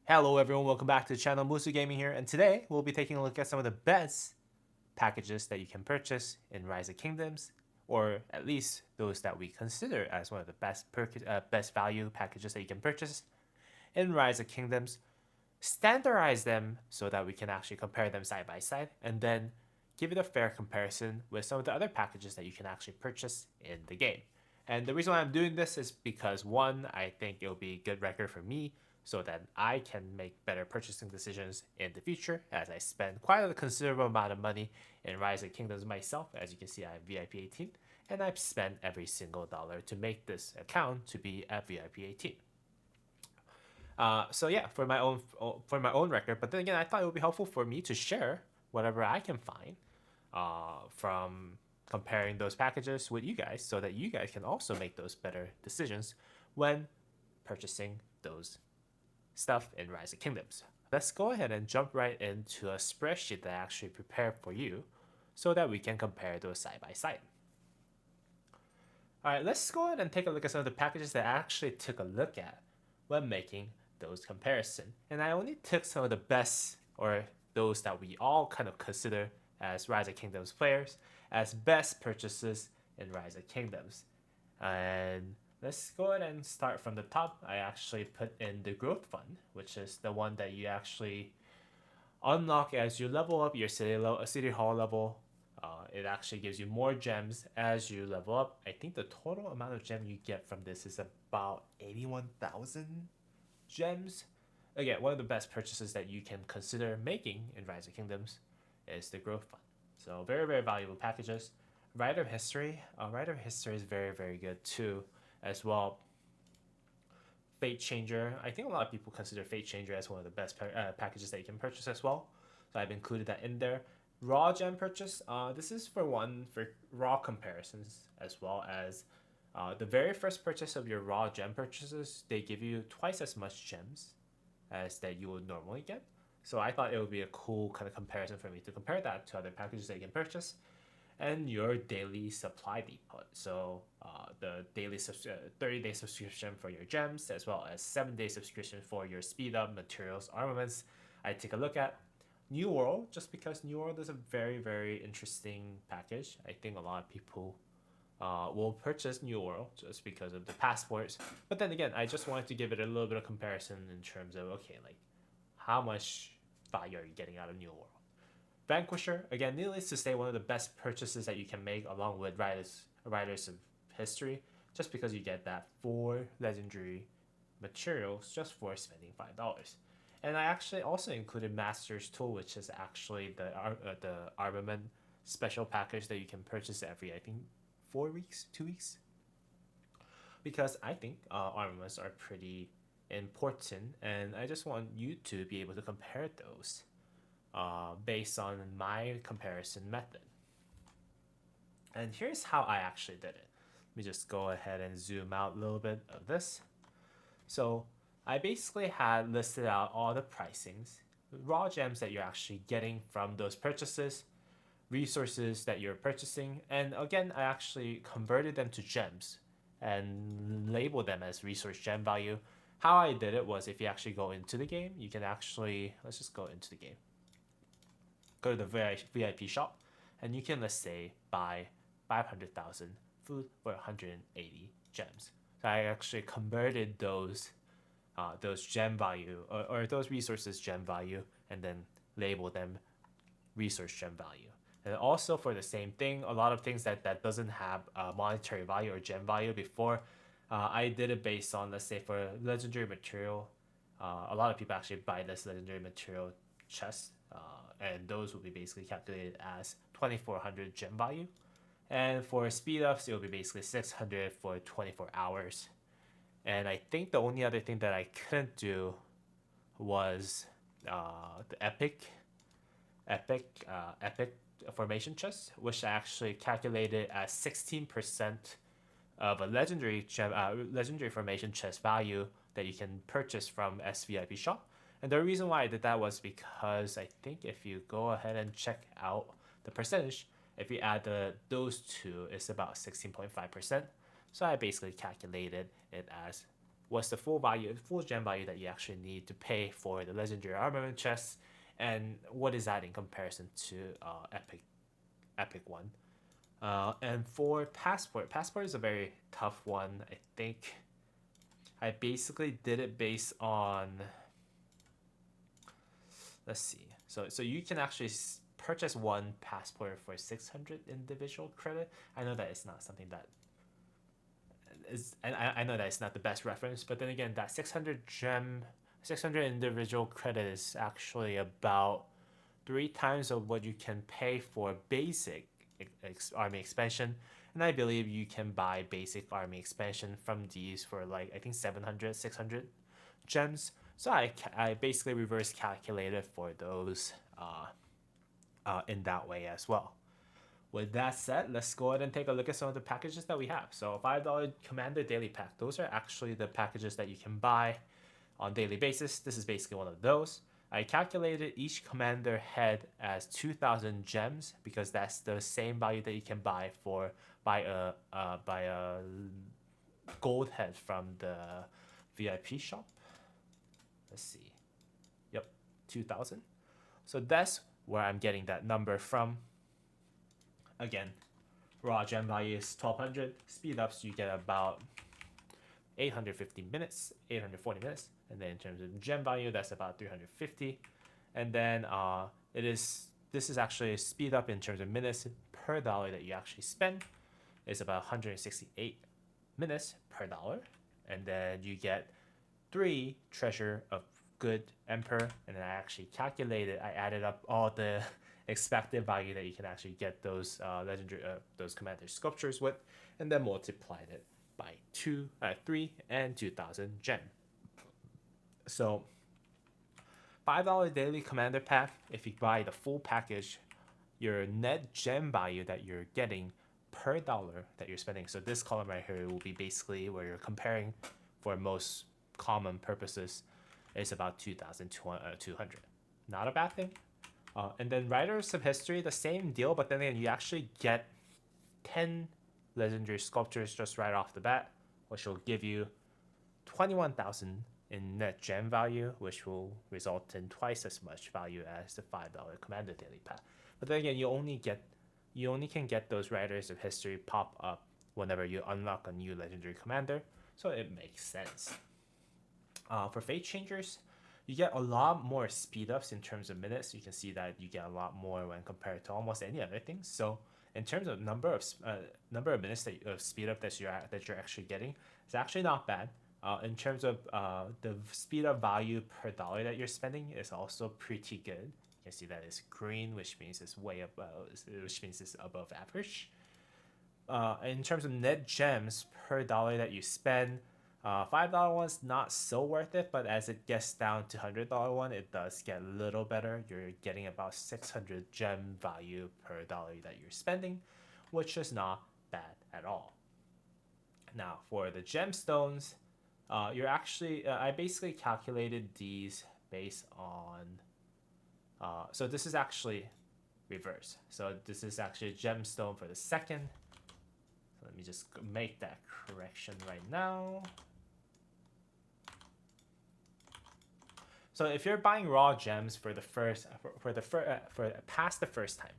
Hello everyone, welcome back to the channel. Musu Gaming here, and today we'll be taking a look at some of the best packages that you can purchase in Rise of Kingdoms, or at least those that we consider as one of the best value packages that you can purchase in Rise of Kingdoms. Standardize them so that we can actually compare them side by side, and then give it a fair comparison with some of the other packages that you can actually purchase in the game. And the reason why I'm doing this is because one, I think it'll be a good record for me so that I can make better purchasing decisions in the future as I spend quite a considerable amount of money in Rise of Kingdoms myself. As you can see, I'm VIP 18 and I've spent every single dollar to make this account to be at VIP 18. So yeah, for my own record. But then again, I thought it would be helpful for me to share whatever I can find from comparing those packages with you guys, so that you guys can also make those better decisions when purchasing those stuff in Rise of Kingdoms. Let's go ahead and jump right into a spreadsheet that I actually prepared for you, so that we can compare those side by side. All right, let's go ahead and take a look at some of the packages that I actually took a look at when making those comparison. And I only took some of the best, or those that we all kind of consider as Rise of Kingdoms players, as best purchases in Rise of Kingdoms. And let's go ahead and start from the top. I actually put in the growth fund, which is the one that you actually unlock as you level up your city hall level. It actually gives you more gems as you level up. I think the total amount of gem you get from this is about 81,000 gems. Again, one of the best purchases that you can consider making in Rise of Kingdoms is the growth fund. So very, very valuable packages. Writer of History. Writer of History is very, very good too as well. Fate Changer. I think a lot of people consider Fate Changer as one of the best packages that you can purchase as well. So I've included that in there. Raw gem purchase. This is for raw comparisons, as well as the very first purchase of your raw gem purchases. They give you twice as much gems as that you would normally get. So I thought it would be a cool kind of comparison for me to compare that to other packages that you can purchase. And your daily supply depot. So the 30-day subscription for your gems, as well as 7-day subscription for your speed up materials armaments. I take a look at New World, just because New World is a very, very interesting package. I think a lot of people will purchase New World just because of the passports. But then again, I just wanted to give it a little bit of comparison in terms of, okay, like how much value are you getting out of New World? Vanquisher, again, needless to say, one of the best purchases that you can make along with Writers of History, just because you get that 4 legendary materials just for spending $5. And I actually also included Master's Tool, which is actually the armament special package that you can purchase every, I think, 4 weeks, 2 weeks. Because I think armaments are pretty important, and I just want you to be able to compare those based on my comparison method. And here's how I actually did it. Let me just go ahead and zoom out a little bit of this. So I basically had listed out all the pricings, raw gems that you're actually getting from those purchases, resources that you're purchasing, and again, I actually converted them to gems and labeled them as resource gem value. How I did it was, if you actually go into the game, you can actually, let's just go into the game. Go to the VIP shop, and you can, let's say, buy 500,000 food for 180 gems. So I actually converted those gem value, or those resources gem value, and then label them resource gem value. And also for the same thing, a lot of things that doesn't have monetary value or gem value before, I did it based on, let's say, for legendary material. A lot of people actually buy this legendary material chest, and those will be basically calculated as 2400 gem value. And for speed ups, it will be basically 600 for 24 hours. And I think the only other thing that I couldn't do was the epic formation chest, which I actually calculated as 16% of a legendary formation chest value that you can purchase from SVIP shop. And the reason why I did that was because I think if you go ahead and check out the percentage, if you add those two, it's about 16.5%. So I basically calculated it as what's the full gem value that you actually need to pay for the legendary armament chest, and what is that in comparison to epic one. And for passport is a very tough one. I think I basically did it based on, let's see. So you can actually purchase one passport for 600 individual credit. I know that it's not something that is, and I know that it's not the best reference, but then again, that 600 individual credit is actually about 3 times of what you can pay for basic army expansion. And I believe you can buy basic army expansion from these for like, I think 700, 600 gems. So I basically reverse calculated for those in that way as well. With that said, let's go ahead and take a look at some of the packages that we have. So $5 Commander Daily Pack. Those are actually the packages that you can buy on daily basis. This is basically one of those. I calculated each commander head as 2,000 gems because that's the same value that you can buy by a gold head from the VIP shop. Let's see. Yep, 2,000. So that's where I'm getting that number from. Again, raw gem value is 1,200. Speed ups, you get about 840 minutes. And then in terms of gem value, that's about 350. And then this is actually a speed up in terms of minutes per dollar that you actually spend. It's about 168 minutes per dollar. And then you get 3 treasure of good emperor. And then I actually calculated, I added up all the expected value that you can actually get those legendary those commander sculptures with, and then multiplied it by 3 and 2,000 gem. So $5 daily commander pack, if you buy the full package, your net gem value that you're getting per dollar that you're spending, so this column right here will be basically where you're comparing for most common purposes, is about 2,200. Not a bad thing. And then Writers of History, the same deal, but then again, you actually get 10 legendary sculptures just right off the bat, which will give you 21,000 in net gem value, which will result in twice as much value as the $5 Commander Daily Pack. But then again, you only can get those Writers of History pop up whenever you unlock a new legendary commander, so it makes sense. For Fate Changers, you get a lot more speed ups in terms of minutes. You can see that you get a lot more when compared to almost any other thing. So in terms of number of minutes of speed up that you're actually getting, it's actually not bad. In terms of the speed up value per dollar that you're spending is also pretty good. You can see that it's green, which means it's above average. In terms of net gems per dollar that you spend, $5 one's not so worth it, but as it gets down to $100 one, it does get a little better. You're getting about 600 gem value per dollar that you're spending, which is not bad at all. Now for the gemstones, you're actually I basically calculated these based on so this is actually reverse. So this is actually a gemstone for the second. So let me just make that correction right now. So if you're buying raw gems for past the first time,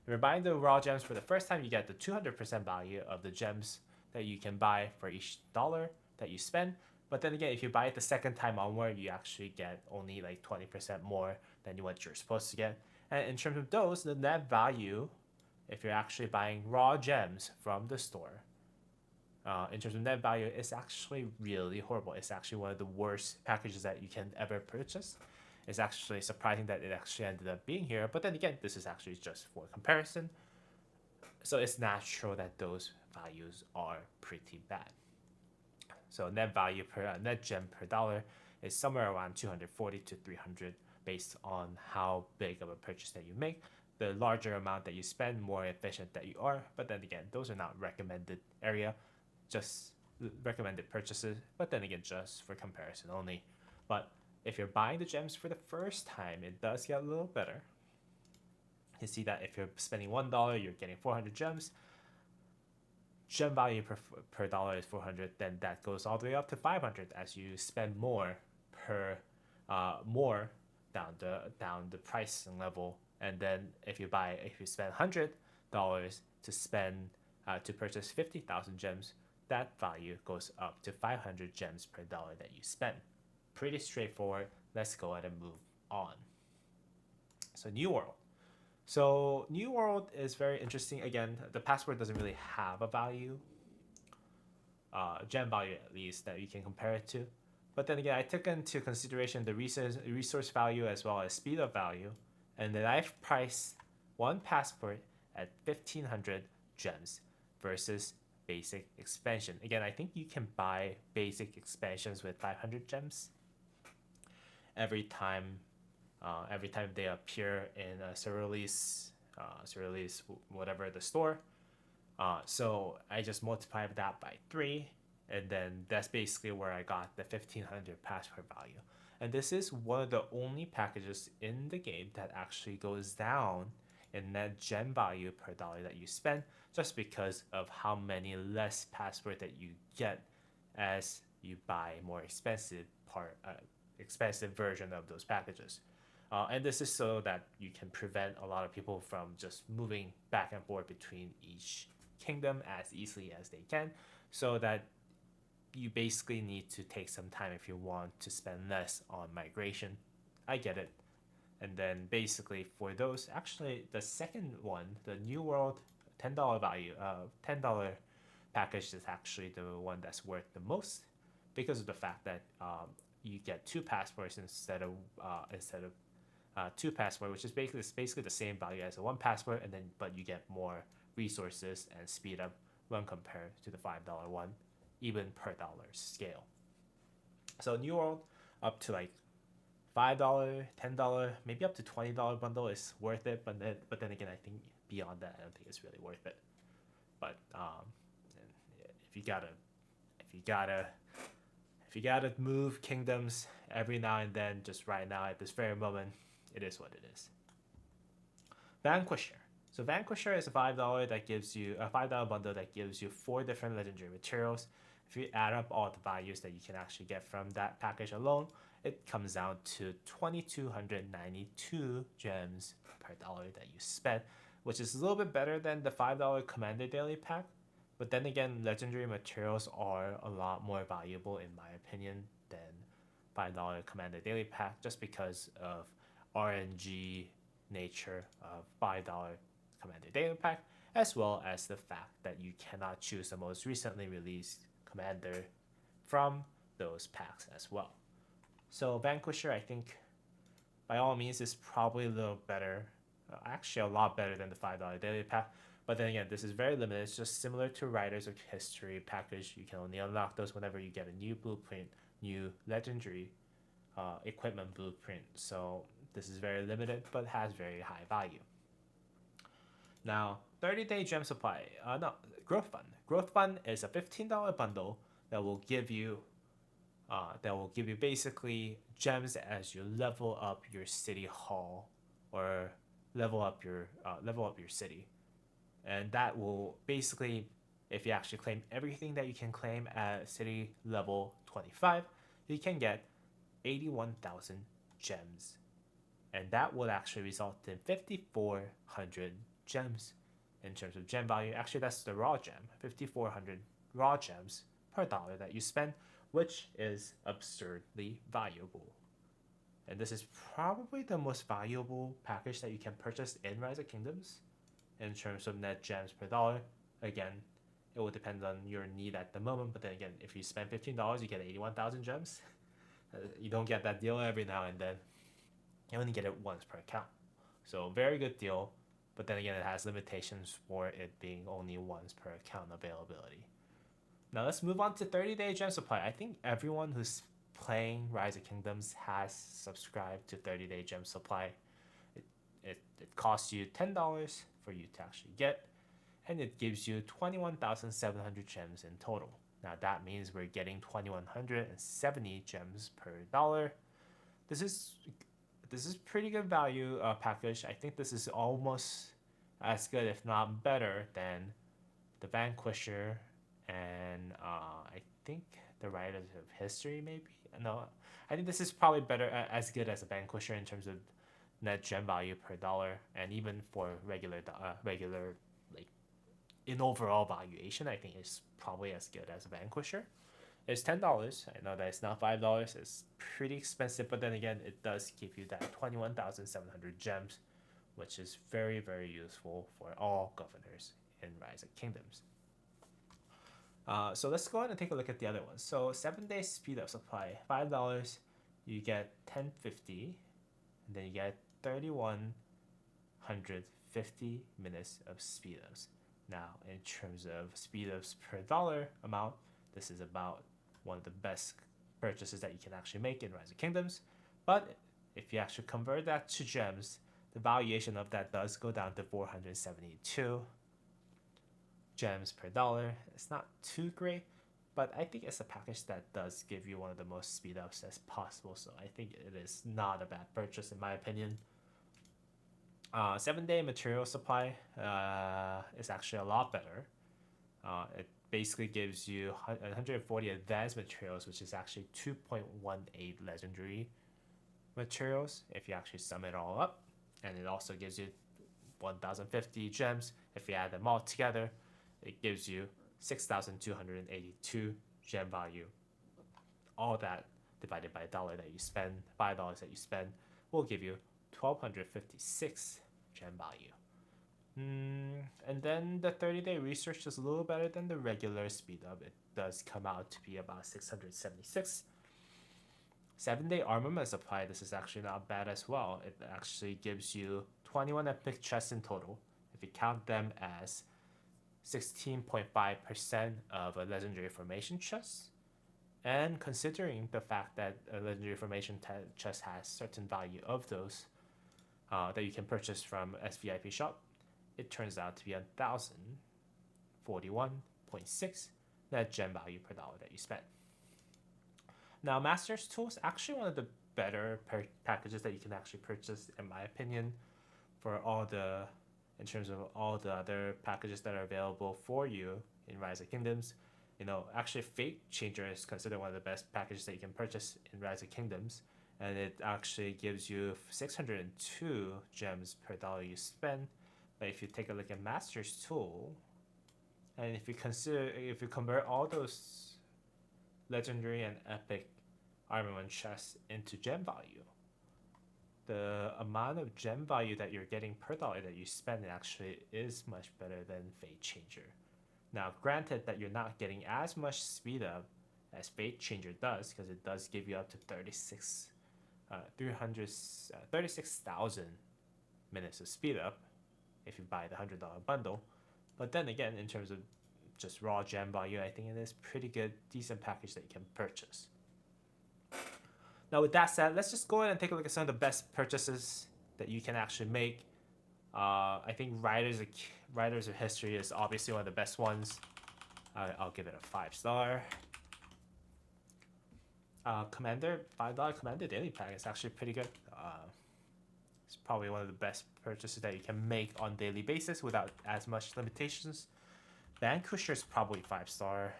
if you're buying the raw gems for the first time, you get the 200% value of the gems that you can buy for each dollar that you spend. But then again, if you buy it the second time onward, you actually get only like 20% more than what you're supposed to get. And in terms of those, the net value, if you're actually buying raw gems from the store, in terms of net value, it's actually really horrible. It's actually one of the worst packages that you can ever purchase. It's actually surprising that it actually ended up being here. But then again, this is actually just for comparison. So it's natural that those values are pretty bad. So net value per net gem per dollar is somewhere around 240 to 300 based on how big of a purchase that you make. The larger amount that you spend, more efficient that you are. But then again, those are not recommended area, just recommended purchases. But then again, just for comparison only. But if you're buying the gems for the first time, it does get a little better. You see that if you're spending $1, you're getting 400 gems. gem value per dollar is 400, then that goes all the way up to 500 as you spend more per more down the pricing level. And then if you spend $100 to spend to purchase 50,000 gems, that value goes up to 500 gems per dollar that you spend. Pretty straightforward. Let's go ahead and move on. So New World. So New World is very interesting. Again, the password doesn't really have a value, gem value at least, that you can compare it to. But then again, I took into consideration the resource value as well as speed up value, and then I've priced one passport at 1,500 gems versus basic expansion. Again, I think you can buy basic expansions with 500 gems every time they appear in a Cerealis, whatever the store. So I just multiplied that by 3, and then that's basically where I got the 1,500 passport value. And this is one of the only packages in the game that actually goes down in net gem value per dollar that you spend, just because of how many less passport that you get as you buy more expensive version of those packages. And this is so that you can prevent a lot of people from just moving back and forth between each kingdom as easily as they can, so that you basically need to take some time if you want to spend less on migration. I get it. And then basically for those, actually the second one, the New World $10 value, $10 package is actually the one that's worth the most, because of the fact that you get 2 passports instead of two passport, which is basically the same value as a 1 passport, and then but you get more resources and speed up when compared to the $5 one, even per dollar scale. So New World up to like $5, $10, maybe up to $20 bundle is worth it, but then again, I think beyond that, I don't think it's really worth it. But if you gotta move kingdoms every now and then, just right now at this very moment, it is what it is. Vanquisher. So Vanquisher is a $5 that gives you a $5 bundle that gives you 4 different legendary materials. If you add up all the values that you can actually get from that package alone, it comes down to 2,292 gems per dollar that you spend, which is a little bit better than the $5 Commander Daily Pack. But then again, legendary materials are a lot more valuable in my opinion than $5 Commander Daily Pack, just because of RNG nature of $5 Commander Daily Pack, as well as the fact that you cannot choose the most recently released commander from those packs as well. So Vanquisher, I think, by all means, is probably a little better, actually a lot better than the $5 Daily Pack. But then again, this is very limited. It's just similar to Riders of History package. You can only unlock those whenever you get a new blueprint, new legendary equipment blueprint. So this is very limited, but has very high value. Now, 30-day gem supply. Growth Fund. Growth Fund is a $15 bundle that will give you basically gems as you level up your city hall, or level up your city, and that will basically, if you actually claim everything that you can claim at city level 25, you can get 81,000 gems, and that would actually result in 5,400 gems in terms of gem value. Actually, that's the raw gem, 5,400 raw gems per dollar that you spend, which is absurdly valuable. And this is probably the most valuable package that you can purchase in Rise of Kingdoms in terms of net gems per dollar. Again, it will depend on your need at the moment, but then again, if you spend $15, you get 81,000 gems. You don't get that deal every now and then. You only get it once per account. So very good deal, but then again, it has limitations for it being only once per account availability. Now let's move on to 30-day gem supply. I think everyone who's playing Rise of Kingdoms has subscribed to 30-day gem supply. It costs you $10 for you to actually get, and it gives you 21,700 gems in total. Now that means we're getting 2,170 gems per dollar. This is pretty good value package. I think this is almost as good, if not better, than the Vanquisher, and I think the Riders of History, maybe. No, I think this is probably better, as good as a Vanquisher in terms of net gem value per dollar, and even for regular like in overall valuation, I think it's probably as good as a Vanquisher. It's $10. I know that it's not $5. It's pretty expensive, but then again, it does give you that 21,700 gems, which is very, very useful for all governors in Rise of Kingdoms. So let's go ahead and take a look at the other ones. So 7-day speed up supply, $5, you get 1050, and then you get 3,150 minutes of speed ups. Now, in terms of speed ups per dollar amount, this is about one of the best purchases that you can actually make in Rise of Kingdoms. But if you actually convert that to gems, the valuation of that does go down to 472 gems per dollar. It's not too great, but I think it's a package that does give you one of the most speed ups as possible. So I think it is not a bad purchase in my opinion. 7-day material supply is actually a lot better. It basically gives you 140 advanced materials, which is actually 2.18 legendary materials if you actually sum it all up. And it also gives you 1,050 gems. If you add them all together, it gives you 6,282 gem value. All that divided by $1 that you spend, $5 that you spend, will give you 1,256 gem value. And then the 30-day research is a little better than the regular speed up. It does come out to be about 676. 7-day armament supply, this is actually not bad as well. It actually gives you 21 epic chests in total. If you count them as 16.5% of a legendary formation chest, and considering the fact that a legendary formation chest has certain value of those that you can purchase from SVIP shop, it turns out to be 1,041.6 net gem value per dollar that you spend. Now, Master's Tool is actually one of the better packages that you can actually purchase, in my opinion, for in terms of all the other packages that are available for you in Rise of Kingdoms. Actually, Fate Changer is considered one of the best packages that you can purchase in Rise of Kingdoms, and it actually gives you 602 gems per dollar you spend. But if you take a look at Master's Tool, and if you convert all those legendary and epic armament chests into gem value, the amount of gem value that you're getting per dollar that you spend actually is much better than Fate Changer. Now, granted that you're not getting as much speed up as Fate Changer does, because it does give you up to 36,000 minutes of speed up if you buy the $100 bundle. But then again, in terms of just raw gem value, I think it is pretty good, decent package that you can purchase. Now, with that said, let's just go ahead and take a look at some of the best purchases that you can actually make. I think Riders of History is obviously one of the best ones. I'll give it a 5-star. Commander, $5 Commander Daily Pack is actually pretty good. It's probably one of the best purchases that you can make on daily basis without as much limitations. Vanquisher is probably 5-star.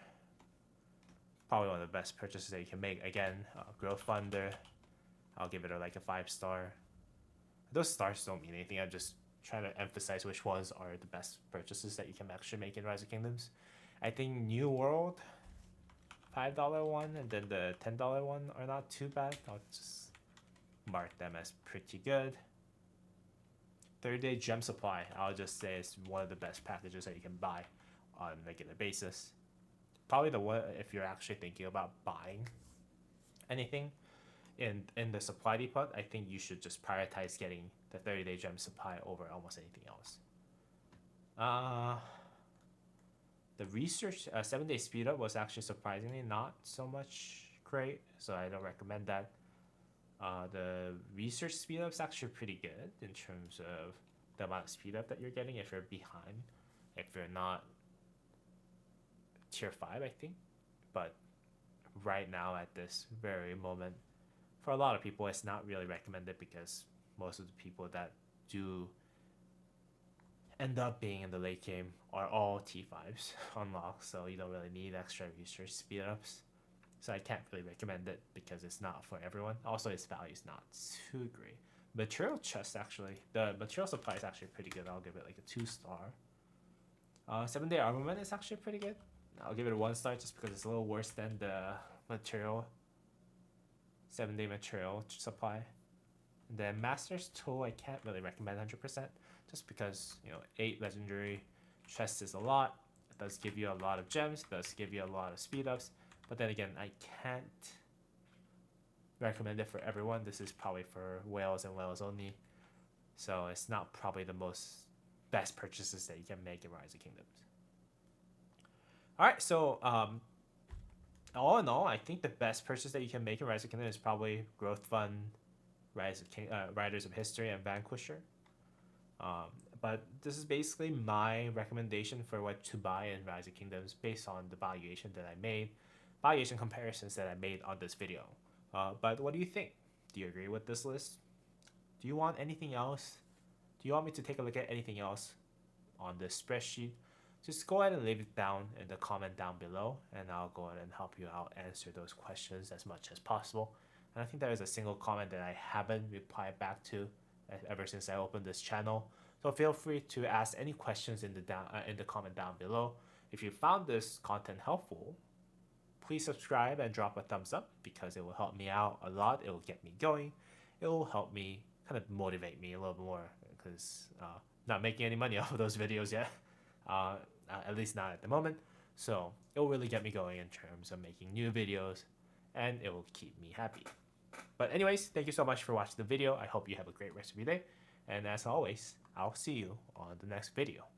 Probably one of the best purchases that you can make. Again, Growth Thunder, I'll give it a 5-star. Those stars don't mean anything. I'm just trying to emphasize which ones are the best purchases that you can actually make in Rise of Kingdoms. I think New World, $5 one, and then the $10 one are not too bad. I'll just mark them as pretty good. 30-day gem supply, I'll just say it's one of the best packages that you can buy on a regular basis. Probably the one if you're actually thinking about buying anything in the supply depot, I think you should just prioritize getting the 30-day gem supply over almost anything else. The research 7-day speed up was actually surprisingly not so much great, so I don't recommend that. The research speed up is actually pretty good in terms of the amount of speed up that you're getting if you're behind, if you're not tier 5, I think. But right now at this very moment, for a lot of people, it's not really recommended because most of the people that do end up being in the late game are all T5s unlocked, so you don't really need extra research speed ups. So I can't really recommend it because it's not for everyone. Also, its value is not too great. Material chest actually, the material supply is actually pretty good. I'll give it like a 2-star. 7-day armament is actually pretty good. I'll give it a 1-star just because it's a little worse than the material 7-day material supply. And then Master's Tool I can't really recommend 100% just because 8 legendary chests is a lot. It does give you a lot of gems, it does give you a lot of speed ups, but then again I can't recommend it for everyone. This is probably for whales and whales only, so it's not probably the best purchases that you can make in Rise of Kingdoms. Alright, so all in all, I think the best purchase that you can make in Rise of Kingdoms is probably Growth Fund, Riders of History, and Vanquisher. But this is basically my recommendation for what to buy in Rise of Kingdoms based on the valuation that I made, valuation comparisons that I made on this video. But what do you think? Do you agree with this list? Do you want anything else? Do you want me to take a look at anything else on this spreadsheet? Just go ahead and leave it down in the comment down below, and I'll go ahead and help you out answer those questions as much as possible. And I think there is a single comment that I haven't replied back to ever since I opened this channel. So feel free to ask any questions in the comment down below. If you found this content helpful, please subscribe and drop a thumbs up because it will help me out a lot. It will get me going. It will help me kind of motivate me a little more because not making any money off of those videos yet, at least not at the moment. So it will really get me going in terms of making new videos, and it will keep me happy. But anyways, thank you so much for watching the video. I hope you have a great rest of your day. And as always, I'll see you on the next video.